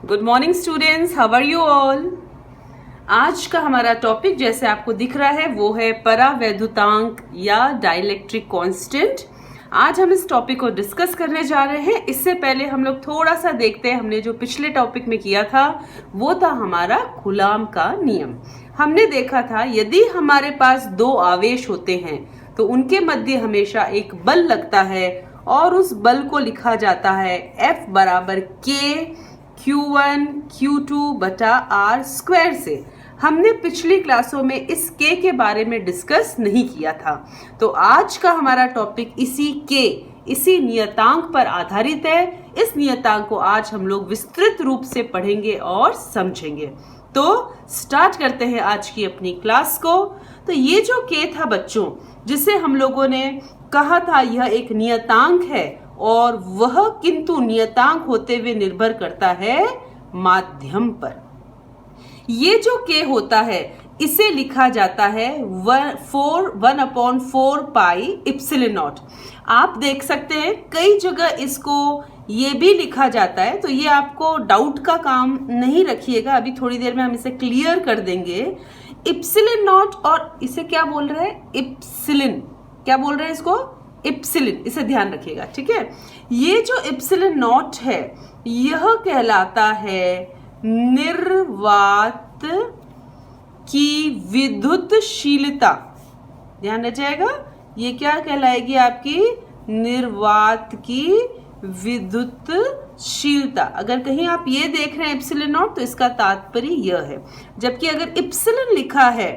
Good morning students, how are you all. आज का हमारा टॉपिक जैसे आपको दिख रहा है वो है परावैद्युतांक या डाइलेक्ट्रिक कांस्टेंट। आज हम इस टॉपिक को डिस्कस करने जा रहे हैं। इससे पहले हम लोग थोड़ा सा देखते हैं, हमने जो पिछले टॉपिक में किया था वो था हमारा कूलाम का नियम। हमने देखा था यदि हमारे पास दो आवेश होते हैं तो उनके मध्य हमेशा एक बल लगता है और उस बल को लिखा जाता है F बराबर K Q1 Q2 बटा R स्क्वायर से। हमने पिछली क्लासों में इस K के बारे में डिस्कस नहीं किया था, तो आज का हमारा टॉपिक इसी नियतांक पर आधारित है। इस नियतांक को आज हम लोग विस्तृत रूप से पढ़ेंगे और समझेंगे। तो स्टार्ट करते हैं आज की अपनी क्लास को। तो ये जो K था बच्चों, जिसे हम लोगों ने कहा था यह एक नियतांक है और वह किंतु नियतांक होते हुए निर्भर करता है माध्यम पर। ये जो K होता है इसे लिखा जाता है 1/4 पाई इप्सिलॉन नॉट। आप देख सकते हैं कई जगह इसको ये भी लिखा जाता है, तो ये आपको डाउट का काम नहीं रखिएगा, अभी थोड़ी देर में हम इसे क्लियर कर देंगे। इप्सिलॉन नॉट और इसे क्या बोल रहे हैं, इप्सिलॉन, क्या बोल रहे हैं इसको, इप्सिलॉन, इसे ध्यान रखिएगा, ठीक है। ये जो इप्सिलॉन नॉट है यह कहलाता है निर्वात की विद्युतशीलता। ध्यान रखिएगा, ये क्या कहलाएगी आपकी, निर्वात की विद्युतशीलता। अगर कहीं आप ये देख रहे हैं इप्सिलॉन नॉट तो इसका तात्पर्य यह है, जबकि अगर इप्सिलॉन लिखा है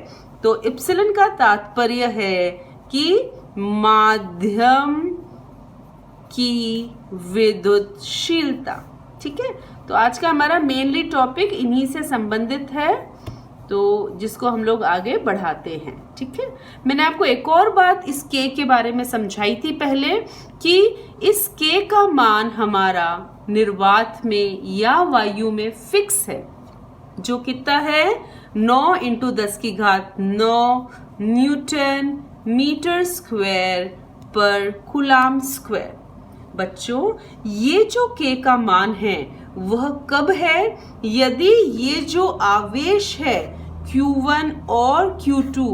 तो इप्सिलॉन का तात्पर्य है कि माध्यम की विद्युतशीलता। ठीक है, तो आज का हमारा मेनली टॉपिक इन्हीं से संबंधित है, तो जिसको हम लोग आगे बढ़ाते हैं। ठीक है, मैंने आपको एक और बात इस K के बारे में समझाई थी पहले कि इस K का मान हमारा निर्वात में या वायु में फिक्स है, जो कितना है 9 × 10⁹ न्यूटन मीटर स्क्वायर पर कूलाम स्क्वायर। बच्चों, ये जो K का मान है वह कब है, यदि ये जो आवेश है Q1 और Q2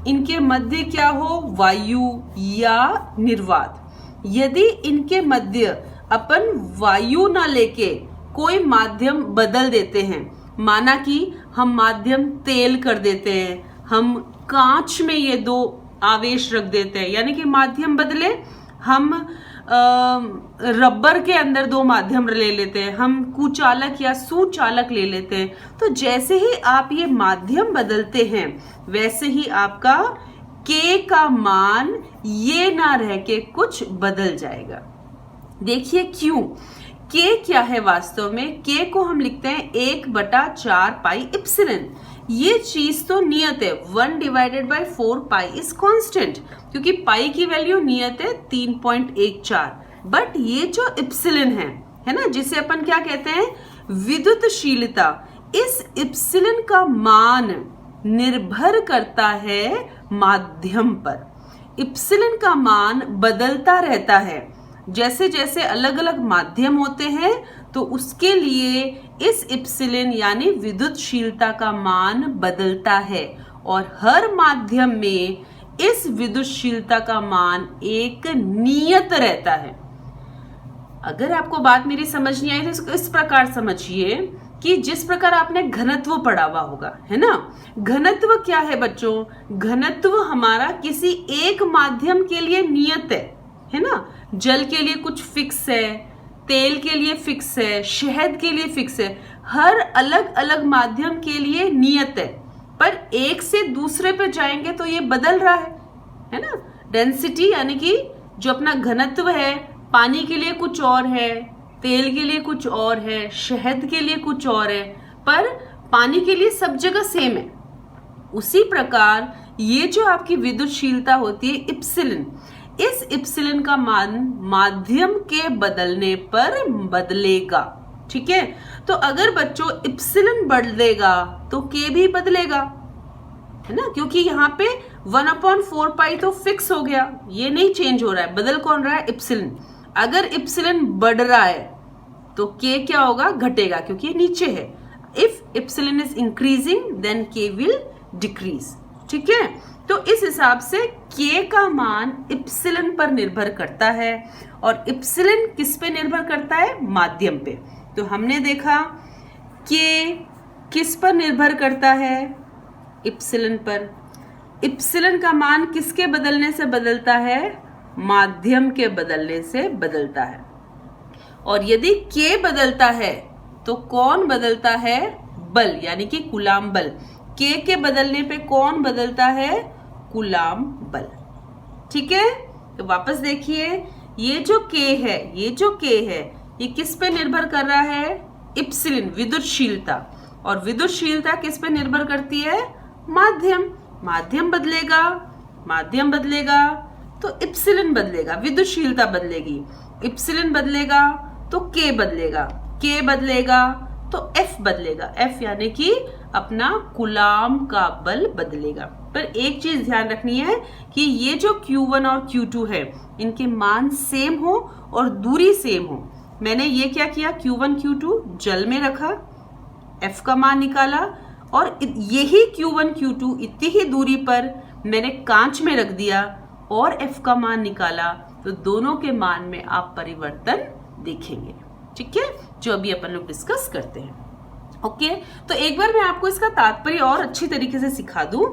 इनके मध्य क्या हो, वायु या निर्वात। यदि इनके मध्य अपन वायु ना लेके कोई माध्यम बदल देते हैं, माना कि हम माध्यम तेल कर देते हैं, हम कांच में ये दो आवेश रख देते हैं, यानी कि माध्यम बदले, हम रबर के अंदर दो माध्यम ले लेते हैं, हम कुचालक या सुचालक ले लेते हैं, तो जैसे ही आप ये माध्यम बदलते हैं वैसे ही आपका K का मान ये ना रह के कुछ बदल जाएगा। देखिए क्यों, K क्या है वास्तव में, K को हम लिखते हैं 1/4 पाई इप्सिलॉन। ये चीज तो नियत है, 1/4 पाई इज कांस्टेंट, क्योंकि पाई की वैल्यू नियत है 3.14। बट ये जो इप्सिलॉन है ना, जिसे अपन क्या कहते हैं, विद्युतशीलता, इस इप्सिलॉन का मान निर्भर करता है माध्यम पर। इप्सिलॉन का मान बदलता रहता है, जैसे जैसे अलग अलग माध्यम होते हैं तो उसके लिए इस इप्सिलॉन यानी विद्युतशीलता का मान बदलता है, और हर माध्यम में इस विद्युतशीलता का मान एक नियत रहता है। अगर आपको बात मेरी समझ नहीं आई तो इसको इस प्रकार समझिए कि जिस प्रकार आपने घनत्व पढ़ा हुआ होगा, है ना। घनत्व क्या है बच्चों, घनत्व हमारा किसी एक माध्यम के लिए नियत है ना। जल के लिए कुछ फिक्स है, तेल के लिए फिक्स है, शहद के लिए फिक्स है, हर अलग अलग माध्यम के लिए नियत है, पर एक से दूसरे पे जाएंगे तो ये बदल रहा है ना। डेंसिटी यानी कि जो अपना घनत्व है, पानी के लिए कुछ और है, तेल के लिए कुछ और है, शहद के लिए कुछ और है, पर पानी के लिए सब जगह सेम है। उसी प्रकार ये जो आपकी विद्युतशीलता होती है इप्सिलॉन, इस इप्सिलॉन का मान माध्यम के बदलने पर बदलेगा। ठीक है, तो अगर बच्चों इप्सिलॉन बदलेगा तो K भी बदलेगा, है ना, क्योंकि यहाँ पे 1/4 पाई तो फिक्स हो गया, ये नहीं चेंज हो रहा है। बदल कौन रहा है, इप्सिलॉन। अगर इप्सिलॉन बढ़ रहा है तो k क्या होगा, घटेगा, क्योंकि ये नीचे है। If epsilon is increasing then k will decrease. ठीक है, तो इस हिसाब से k का मान इप्सिलन पर निर्भर करता है, और इप्सिलन किस पे निर्भर करता है, माध्यम पे। तो हमने देखा k किस पर निर्भर करता है, इप्सिलन पर। इप्सिलन का मान किसके बदलने से बदलता है, माध्यम के बदलने से बदलता है। और यदि k बदलता है तो कौन बदलता है, बल, यानी कि कूलाम बल। k के बदलने पे कौन बदलता है, कूलाम बल। ठीक है, तो वापस देखिए, ये जो k है, ये किस पे निर्भर कर रहा है, इप्सिलन, विद्युतशीलता। और विद्युतशीलता किस पे निर्भर करती है, माध्यम। माध्यम बदलेगा तो इप्सिलन बदलेगा, विद्युतशीलता बदलेगी। इप्सिलन बदलेगा तो k बदलेगा तो F बदलेगा। F यानी कि अपना कूलाम का बल बदलेगा। पर एक चीज ध्यान रखनी है कि ये जो Q1 और Q2 है, इनके मान सेम हो और दूरी सेम हो। मैंने ये क्या किया, Q1 Q2 जल में रखा, F का मान निकाला, और यही Q1 Q2 इतनी ही दूरी पर मैंने कांच में रख दिया और F का मान निकाला, तो दोनों के मान में आप परिवर्तन देखेंगे। ठीक है, जो अभी अपन लोग डिस्कस करते हैं। ओके, तो एक बार मैं आपको इसका तात्पर्य और अच्छी तरीके से सिखा दूं।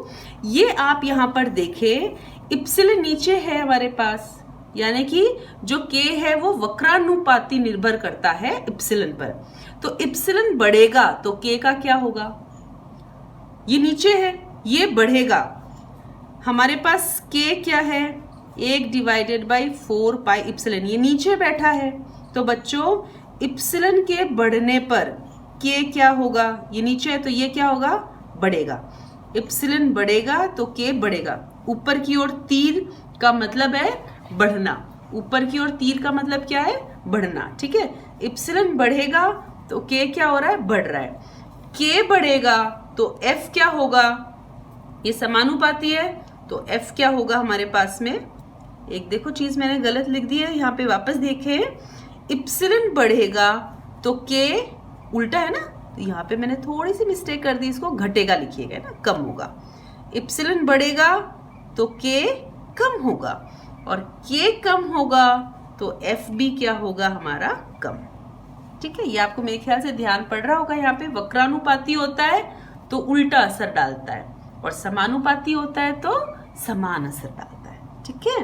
ये आप यहाँ पर देखें, इप्सिलन नीचे है हमारे पास, यानी कि जो k है वो वक्रानुपाती निर्भर करता है इप्सिलन पर। तो इप्सिलन बढ़ेगा तो k का क्या होगा, ये नीचे है, ये बढ़ेगा। हमारे पास k क्या है, 1/4 पाई इप्सिलन, ये नीचे बैठा है। तो बच्चों, इप्सिलन के बढ़ने पर k क्या होगा, ये नीचे है तो ये क्या होगा, बढ़ेगा। इप्सिलन बढ़ेगा तो k बढ़ेगा। ऊपर की ओर तीर का मतलब है बढ़ना, ऊपर की ओर तीर का मतलब क्या है, बढ़ना। ठीक है, इप्सिलन बढ़ेगा तो k क्या हो रहा है, बढ़ रहा है। k बढ़ेगा तो f क्या होगा, ये समानुपाती है, तो f क्या होगा हमारे पास में। एक देखो चीज मैंने गलत लिख दी है, यहाँ पे वापस देखें, इप्सिलन बढ़ेगा तो k उल्टा है ना, तो यहाँ पे मैंने थोड़ी सी मिस्टेक कर दी, इसको घटेगा लिखिएगा ना, कम होगा। इप्सिलन बढ़ेगा तो k कम होगा, और k कम होगा तो f भी क्या होगा हमारा, कम। ठीक है, ये आपको मेरे ख्याल से ध्यान पड़ रहा होगा। यहाँ पे वक्रानुपाती होता है तो उल्टा असर डालता है, और समानुपाती होता है तो समान असर डालता है। ठीक है,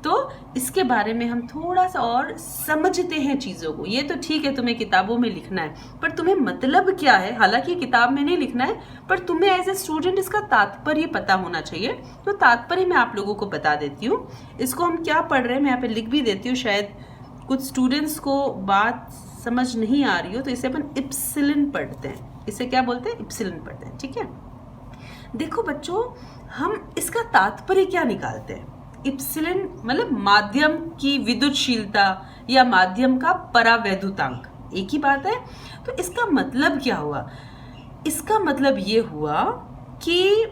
तो इसके बारे में हम थोड़ा सा और समझते हैं चीजों को। ये तो ठीक है, तुम्हें किताबों में लिखना है, पर तुम्हें मतलब क्या है, हालांकि किताब में नहीं लिखना है, पर तुम्हें एज ए स्टूडेंट इसका तात्पर्य पता होना चाहिए। तो तात्पर्य मैं आप लोगों को बता देती हूँ। इसको हम क्या पढ़ रहे हैं, मैं यहाँ पे लिख भी देती हूँ, शायद कुछ स्टूडेंट्स को बात समझ नहीं आ रही हो। तो इसे अपन इप्सिलन पढ़ते हैं, इसे क्या बोलते हैं, इप्सिलन पढ़ते हैं। ठीक है, देखो बच्चों, हम इसका तात्पर्य क्या निकालते हैं। इप्सिलन मतलब माध्यम की विद्युतशीलता या माध्यम का परावैद्युतांक, एक ही बात है। तो इसका मतलब क्या हुआ, इसका मतलब ये हुआ कि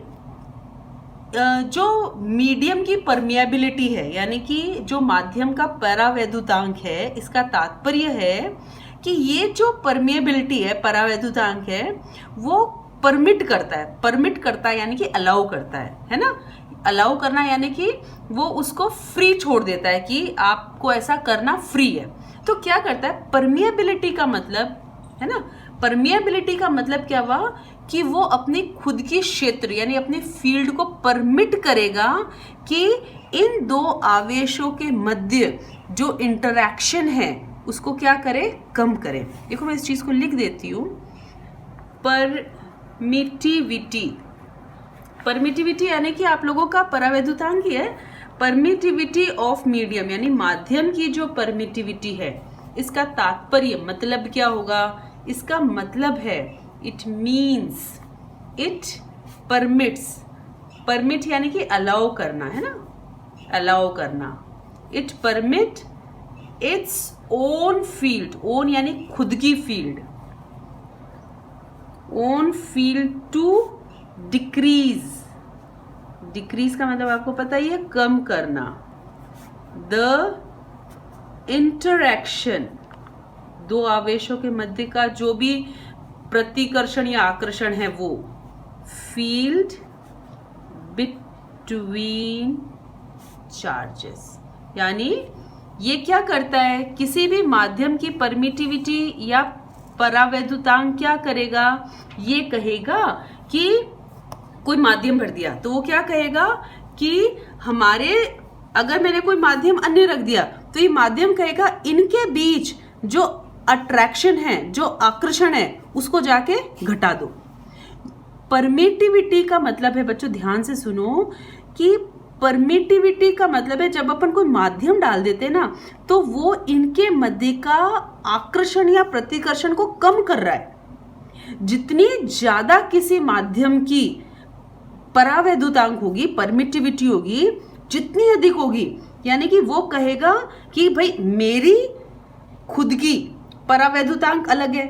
जो मीडियम की परमिएबिलिटी है, यानी कि जो माध्यम का परावैद्युतांक है, इसका तात्पर्य है कि ये जो परमिएबिलिटी है, परावैद्युतांक है, वो परमिट करता है यानी कि अलाउ करता है ना। अलाउ करना यानी कि वो उसको फ्री छोड़ देता है कि आपको ऐसा करना फ्री है। तो क्या करता है, परमिएबिलिटी का मतलब है ना, परमिएबिलिटी का मतलब क्या हुआ कि वो अपनी खुद की क्षेत्र यानी अपने फील्ड को परमिट करेगा कि इन दो आवेशों के मध्य जो इंटरैक्शन है उसको क्या करे, कम करे। देखो मैं इस चीज को लिख देती हूँ, परमिटिविटी यानी कि आप लोगों का परावैद्युतांक ही है। परमिटिविटी ऑफ मीडियम यानी माध्यम की जो परमिटिविटी है, इसका तात्पर्य मतलब क्या होगा, इसका मतलब है it means it permits, permit यानी कि अलाउ करना है ना, अलाउ करना। It permit its own field, own यानी खुद की field, own field to decrease, decrease का मतलब आपको पता ही है, कम करना। द इंटरैक्शन दो आवेशों के मध्य का जो भी प्रतिकर्षण या आकर्षण है वो फील्ड बिटवीन चार्जेस। यानी ये क्या करता है, किसी भी माध्यम की परमिटिविटी या परावैद्युतांक क्या करेगा, ये कहेगा कि कोई माध्यम भर दिया तो वो क्या कहेगा कि हमारे, अगर मैंने कोई माध्यम अन्य रख दिया तो ये माध्यम कहेगा इनके बीच जो अट्रैक्शन है, जो आकर्षण है, उसको जाके घटा दो। परमिटिविटी का मतलब है बच्चों, ध्यान से सुनो, कि परमिटिविटी का मतलब है जब अपन कोई माध्यम डाल देते हैं ना तो वो इनके मध्य का आकर्षण या प्रतिकर्षण को कम कर रहा है। जितनी ज्यादा किसी माध्यम की परावैद्युतांक होगी, परमिटिविटी होगी, जितनी अधिक होगी, यानी कि वो कहेगा कि भाई मेरी खुद की परावैद्युतांक अलग है।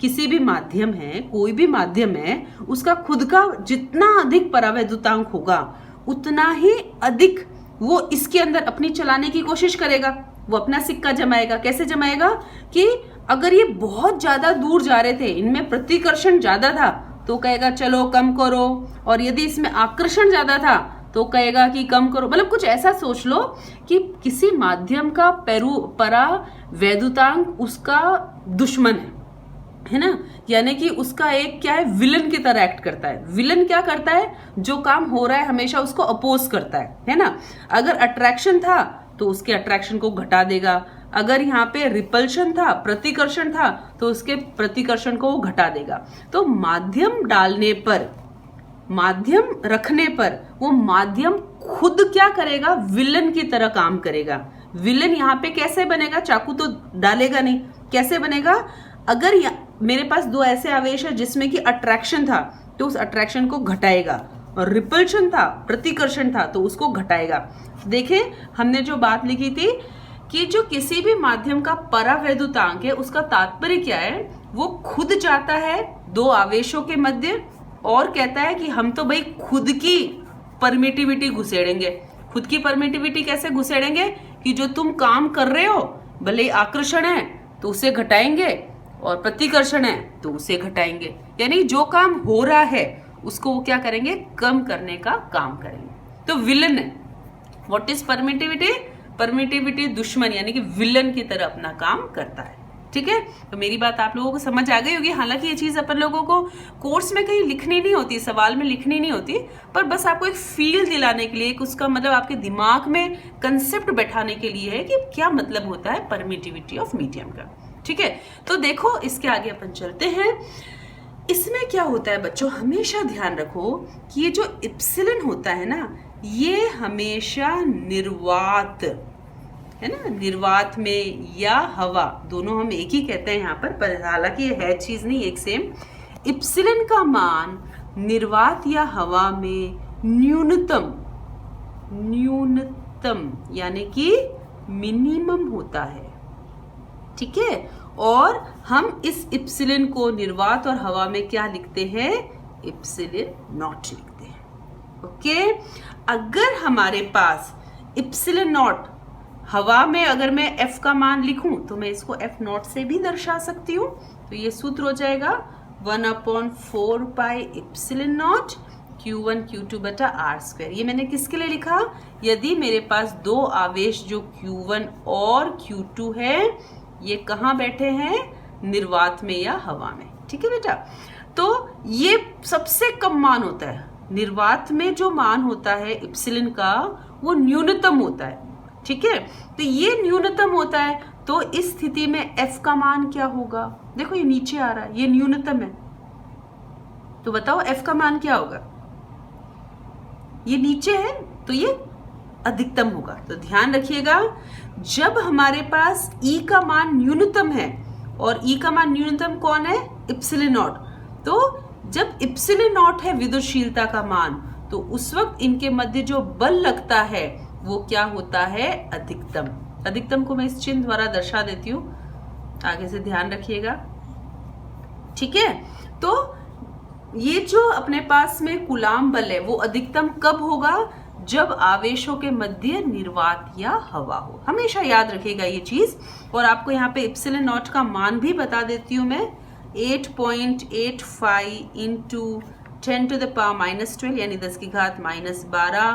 किसी भी माध्यम है, कोई भी माध्यम है, उसका खुद का जितना अधिक परावैद्युतांक होगा उतना ही अधिक वो इसके अंदर अपनी चलाने की कोशिश करेगा, वो अपना सिक्का जमाएगा। कैसे जमाएगा कि अगर ये बहुत ज्यादा दूर जा रहे थे, इनमें प्रतिकर्षण ज्यादा था तो कहेगा चलो कम करो, और यदि इसमें आकर्षण ज्यादा था तो कहेगा कि कम करो। मतलब कुछ ऐसा सोच लो कि किसी माध्यम का परावैद्युतांक उसका दुश्मन है ना, यानी कि उसका एक क्या है, विलन की तरह एक्ट करता है। विलन क्या करता है, जो काम हो रहा है हमेशा उसको अपोज करता है ना। अगर अट्रैक्शन था तो उसके अट्रैक्शन को घटा देगा, अगर यहाँ पे रिपल्शन था, प्रतिकर्षण था, तो उसके प्रतिकर्षण को वो घटा देगा। तो माध्यम डालने पर, माध्यम रखने पर वो माध्यम खुद क्या करेगा, विलन की तरह काम करेगा। विलन यहाँ पे कैसे बनेगा, चाकू तो डालेगा नहीं, कैसे बनेगा, अगर मेरे पास दो ऐसे आवेश है जिसमें कि अट्रैक्शन था तो उस अट्रैक्शन को घटाएगा, और रिपल्शन था, प्रतिकर्षण था, तो उसको घटाएगा। देखें हमने जो बात लिखी थी कि जो किसी भी माध्यम का परावैद्युतांक है उसका तात्पर्य क्या है, वो खुद जाता है दो आवेशों के मध्य और कहता है कि हम तो भाई खुद की परमिटिविटी घुसेड़ेंगे। खुद की परमिटिविटी कैसे घुसेड़ेंगे कि जो तुम काम कर रहे हो, भले आकर्षण है तो उसे घटाएंगे और प्रतिकर्षण है तो उसे घटाएंगे, यानी जो काम हो रहा है उसको वो क्या करेंगे, कम करने का काम करेंगे। तो विलन है। व्हाट इज परमिटिविटी, परमिटिविटी दुश्मन यानी कि विलन की तरह अपना काम करता है। ठीक है, तो मेरी बात आप लोगों को समझ आ गई होगी। हालांकि ये चीज अपन लोगों को कोर्स में कहीं लिखनी नहीं होती, सवाल में लिखनी नहीं होती, पर बस आपको एक फील दिलाने के लिए, उसका मतलब आपके दिमाग में कंसेप्ट बैठाने के लिए है कि क्या मतलब होता है परमिटिविटी ऑफ मीडियम का। ठीक है, तो देखो इसके आगे अपन चलते हैं। इसमें क्या होता है बच्चों, हमेशा ध्यान रखो कि ये जो इप्सिलन होता है ना, ये हमेशा निर्वात है ना, निर्वात में या हवा, दोनों हम एक ही कहते हैं यहाँ पर हालांकि ये है चीज नहीं एक सेम। इप्सिलन का मान निर्वात या हवा में न्यूनतम यानी कि मिनिमम होता है। ठीक है, और हम इस इप्सिलन को निर्वात और हवा में क्या लिखते हैं, इप्सिलन नॉट लिखते हैं। ओके, अगर हमारे पास इप्सिलन नॉट, हवा में अगर मैं f का मान लिखूं तो मैं इसको f नॉट से भी दर्शा सकती हूँ। तो ये सूत्र हो जाएगा 1/4 पाई इप्सिलन नॉट Q1 Q2 बटा आर स्क्वायर। ये मैंने किसके लिए लिखा, यदि मेरे पास दो आवेश जो Q1 और Q2 है, ये कहाँ बैठे हैं, निर्वात में या हवा में। ठीक है बेटा, तो ये सबसे कम मान होता है। निर्वात में जो मान होता है इप्सिलन का वो न्यूनतम होता है। ठीक है, तो ये न्यूनतम होता है, तो इस स्थिति में f का मान क्या होगा, देखो ये नीचे आ रहा है, ये न्यूनतम है, तो बताओ f का मान क्या होगा, ये नीचे है तो ये अधिकतम होगा। तो ध्यान रखिएगा, जब हमारे पास E का मान न्यूनतम है, और E का मान न्यूनतम कौन है, इप्सिलन नॉट, तो जब इप्सिलन नॉट है विद्युतशीलता का मान, तो उस वक्त इनके मध्य जो बल लगता है वो क्या होता है, अधिकतम। अधिकतम को मैं इस चिन्ह द्वारा दर्शा देती हूँ, आगे से ध्यान रखिएगा। ठीक है, तो ये जो अपने पास में कूलाम बल है वो अधिकतम कब होगा, जब आवेशों के मध्य निर्वात या हवा हो। हमेशा याद रखिएगा ये चीज। और आपको यहाँ पे इप्सिलन नॉट का मान भी बता देती हूँ मैं, 8.85 इंटू 10⁻⁻12 यानी 10 की घात -12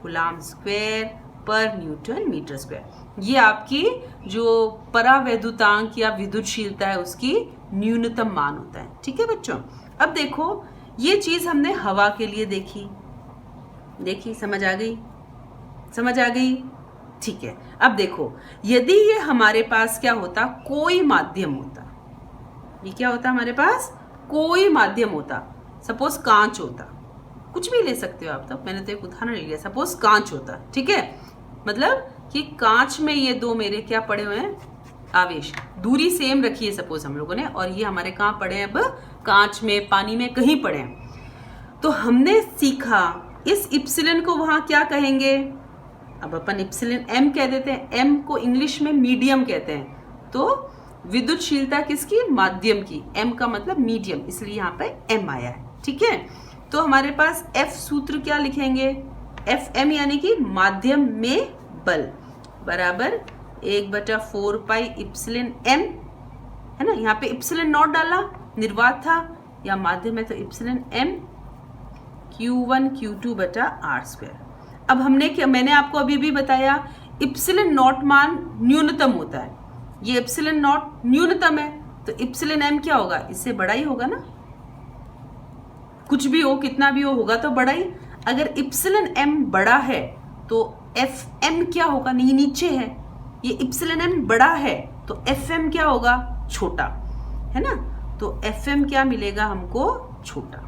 कूलाम स्क्वायर पर न्यूटन मीटर स्क्वायर। ये आपकी जो परावैद्युतांक या विद्युतशीलता है उसकी न्यूनतम मान होता है। ठीक है बच्चों, अब देखो ये चीज हमने हवा के लिए देखी, समझ आ गई? समझ आ गई? ठीक है। अब देखो यदि ये हमारे पास क्या होता, कोई माध्यम होता, ये क्या होता हमारे पास, कोई माध्यम होता, सपोज कांच होता, कुछ भी ले सकते हो आप, तो मैंने तो एक उदाहरण ले लिया, सपोज कांच होता, ठीक है, मतलब कि कांच में ये दो मेरे क्या पड़े हुए हैं, आवेश, दूरी सेम रखी है सपोज हम लोगों ने, और ये हमारे कहाँ पड़े हैं, अब कांच में, पानी में, कहीं पड़े हैं। तो हमने सीखा इस इप्सिलन को वहां क्या कहेंगे, अब अपन इप्सिलन एम कह देते हैं, एम को इंग्लिश में मीडियम कहते हैं। तो विद्युतशीलता किसकी, माध्यम की, एम का मतलब मीडियम, इसलिए यहाँ पे एम आया है। ठीक है, तो हमारे पास एफ सूत्र क्या लिखेंगे, एफ एम यानी कि माध्यम में बल बराबर 1/4 पाई इप्सिलन एम, है ना, यहाँ पे इप्सिलन नॉट डाला, निर्वात था, या माध्यम है तो इप्सिलन एम Q1 Q2/r²। अब मैंने आपको अभी भी बताया इप्सिलन नॉट मान न्यूनतम होता है, ये इप्सिलन नॉट न्यूनतम है, तो इप्सिलन एम क्या होगा, इससे बड़ा ही होगा ना, कुछ भी हो, कितना भी हो, होगा तो बड़ा ही। अगर इप्सिलन एम बड़ा है तो एफ एम क्या होगा, नहीं नीचे है, ये इप्सिलन एम बड़ा है तो एफ एम क्या होगा, छोटा, है ना, तो एफ एम क्या मिलेगा हमको, छोटा।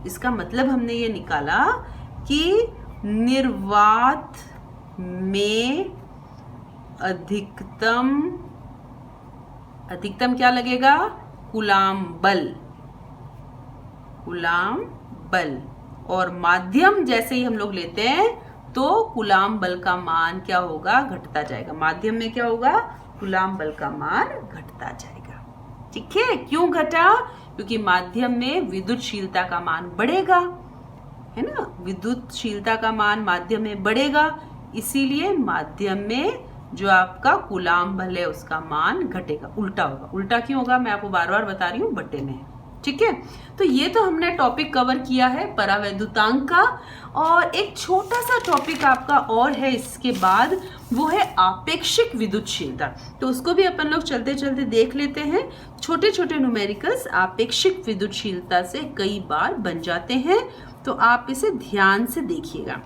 इसका मतलब हमने ये निकाला कि निर्वात में अधिकतम क्या लगेगा, कूलाम बल, और माध्यम जैसे ही हम लोग लेते हैं तो कूलाम बल का मान क्या होगा, घटता जाएगा। माध्यम में क्या होगा, कूलाम बल का मान घटता जाएगा। ठीक है, क्यों घटा, क्योंकि माध्यम में विद्युतशीलता का मान बढ़ेगा, है ना, विद्युतशीलता का मान माध्यम में बढ़ेगा, इसीलिए माध्यम में जो आपका कूलाम बल है उसका मान घटेगा, उल्टा होगा। उल्टा क्यों होगा, मैं आपको बार बार बता रही हूँ, बट्टे में। ठीक है, तो ये तो हमने टॉपिक कवर किया है परावैद्युतांक का, और एक छोटा सा टॉपिक आपका और है इसके बाद, वो है आपेक्षिक विद्युतशीलता। तो उसको भी अपन लोग चलते चलते देख लेते हैं। छोटे छोटे न्यूमेरिकल्स आपेक्षिक विद्युतशीलता से कई बार बन जाते हैं, तो आप इसे ध्यान से देखिएगा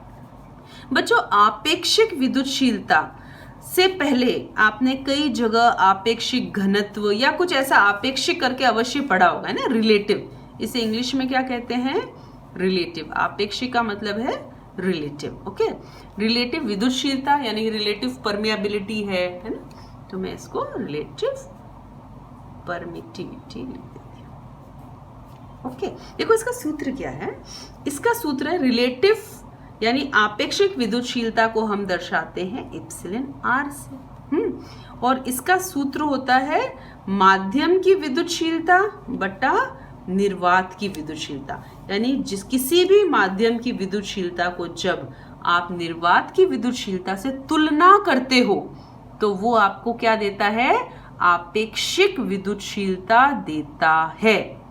बच्चों। आपेक्षिक विद्युतशीलता से पहले आपने कई जगह आपेक्षिक घनत्व या कुछ ऐसा आपेक्षिक करके अवश्य पढ़ा होगा, है ना, रिलेटिव, इसे इंग्लिश में क्या कहते हैं, रिलेटिव। आपेक्षिक का मतलब है रिलेटिव। ओके, रिलेटिव विद्युतशीलता यानी रिलेटिव परमिएबिलिटी है ना, तो मैं इसको रिलेटिव परमिटिविटी लिख देती हूँ। ओके, देखो इसका सूत्र क्या है, इसका सूत्र है रिलेटिव यानी आपेक्षिक विद्युतशीलता को हम दर्शाते हैं इप्सिलन आर से। और इसका सूत्र होता है माध्यम की विद्युतशीलता बटा निर्वात की विद्युतशीलता, यानी किसी भी माध्यम की विद्युतशीलता को जब आप निर्वात की विद्युतशीलता से तुलना करते हो तो वो आपको क्या देता है, आपेक्षिक विद्युतशीलता देता है।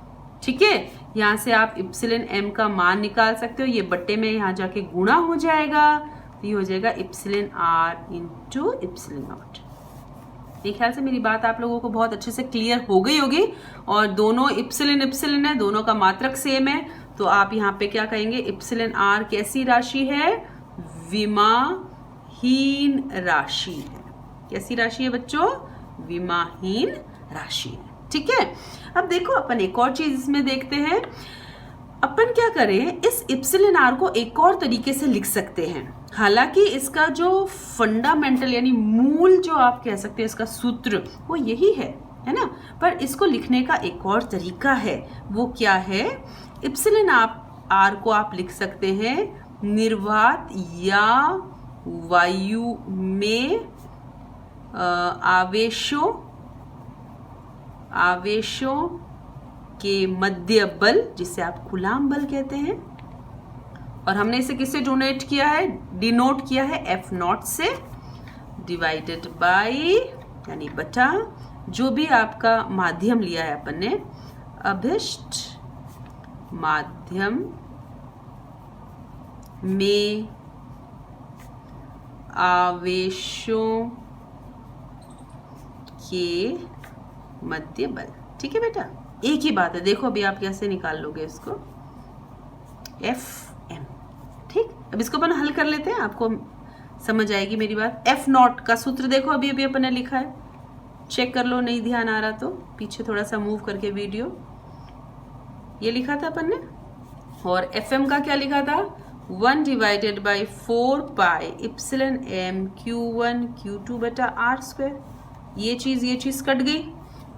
ठीक है, यहाँ से आप इप्सिलन एम का मान निकाल सकते हो, ये बट्टे में यहाँ जाके गुणा हो जाएगा, तो ये हो जाएगा epsilon r into epsilon naught. मेरे ख्याल से मेरी बात आप लोगों को बहुत अच्छे से क्लियर हो गई होगी, और दोनों इप्सिलन है, दोनों का मात्रक सेम है, तो आप यहाँ पे क्या कहेंगे, इप्सिलन आर कैसी राशि है, विमाहीन राशि है। कैसी राशि है बच्चों, विमाहीन राशि है। ठीक है, अब देखो अपन एक और चीज इसमें देखते हैं। अपन क्या करें, इस इप्सिलन आर को एक और तरीके से लिख सकते हैं। हालांकि इसका जो फंडामेंटल यानी मूल जो आप कह सकते हैं इसका सूत्र वो यही है ना, पर इसको लिखने का एक और तरीका है। वो क्या है, इप्सिलन आर को आप लिख सकते हैं निर्वात या वायु में आवेशों के मध्य बल, जिसे आप कूलाम बल कहते हैं, और हमने इसे किससे डोनेट किया है, डिनोट किया है F0 से, डिवाइडेड बाई यानी बटा जो भी आपका माध्यम लिया है अपन ने, अभिष्ट माध्यम में आवेशों के मध्य बल। ठीक है बेटा, एक ही बात है। देखो अभी आप कैसे निकाल लोगे इसको, Fm। ठीक, अब इसको अपन हल कर लेते हैं, आपको समझ आएगी मेरी बात। F0 का सूत्र देखो अभी अभी अपन ने लिखा है, चेक कर लो, नहीं ध्यान आ रहा तो पीछे थोड़ा सा मूव करके वीडियो, ये लिखा था अपन ने। और Fm का क्या लिखा था, 1 divided by 4 pi इप्सिलन m Q1 Q2 बटा R स्क्वायर। ये चीज कट गई,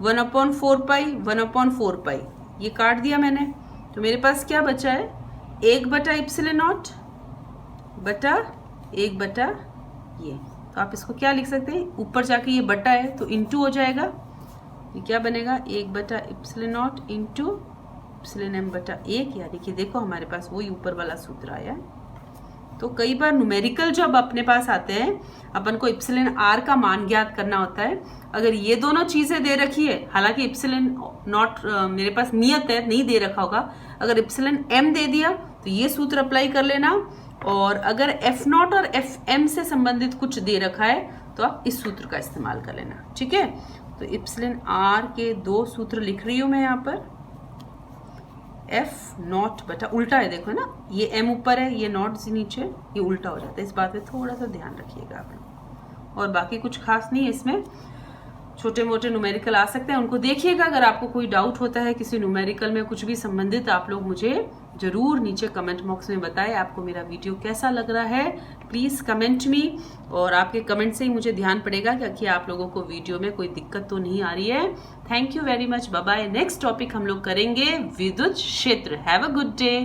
1/4 पाई 1/4 पाई ये काट दिया मैंने, तो मेरे पास क्या बचा है, 1 बटा इप्सिलन नॉट बटा 1 बटा ये। तो आप इसको क्या लिख सकते हैं, ऊपर जाके ये बटा है तो इंटू हो जाएगा, ये क्या बनेगा, 1 बटा इप्सिलन नॉट इंटू इप्सिलन m बटा 1, यानी कि देखो हमारे पास वही ऊपर वाला सूत्र आया। तो कई बार न्यूमेरिकल जब अपने पास आते हैं, अपन को इप्सिलन r का मान ज्ञात करना होता है। अगर ये दोनों चीजें दे रखी है, हालांकि इप्सिलन नॉट मेरे पास नियत है नहीं दे रखा होगा, अगर इप्सिलन m दे दिया तो ये सूत्र अप्लाई कर लेना, और अगर F0 और Fm से संबंधित कुछ दे रखा है तो आप इस सूत्र का इस्तेमाल कर लेना। ठीक है, तो इप्सिलन r के 2 सूत्र लिख रही हूं मैं यहाँ पर, F0 बटा, उल्टा है देखो ना, ये m ऊपर है ये नॉट नीचे, ये उल्टा हो जाता है, इस बात पे थोड़ा सा ध्यान रखिएगा आप लोग। और बाकी कुछ खास नहीं है इसमें, छोटे मोटे न्यूमेरिकल आ सकते हैं, उनको देखिएगा। अगर आपको कोई डाउट होता है किसी न्यूमेरिकल में कुछ भी संबंधित, आप लोग मुझे जरूर नीचे कमेंट बॉक्स में बताएं आपको मेरा वीडियो कैसा लग रहा है, प्लीज कमेंट मी। और आपके कमेंट से ही मुझे ध्यान पड़ेगा कि आप लोगों को वीडियो में कोई दिक्कत तो नहीं आ रही है। Thank you very much, bye bye. Next topic हम लोग करेंगे विद्युत क्षेत्र। Have a good day.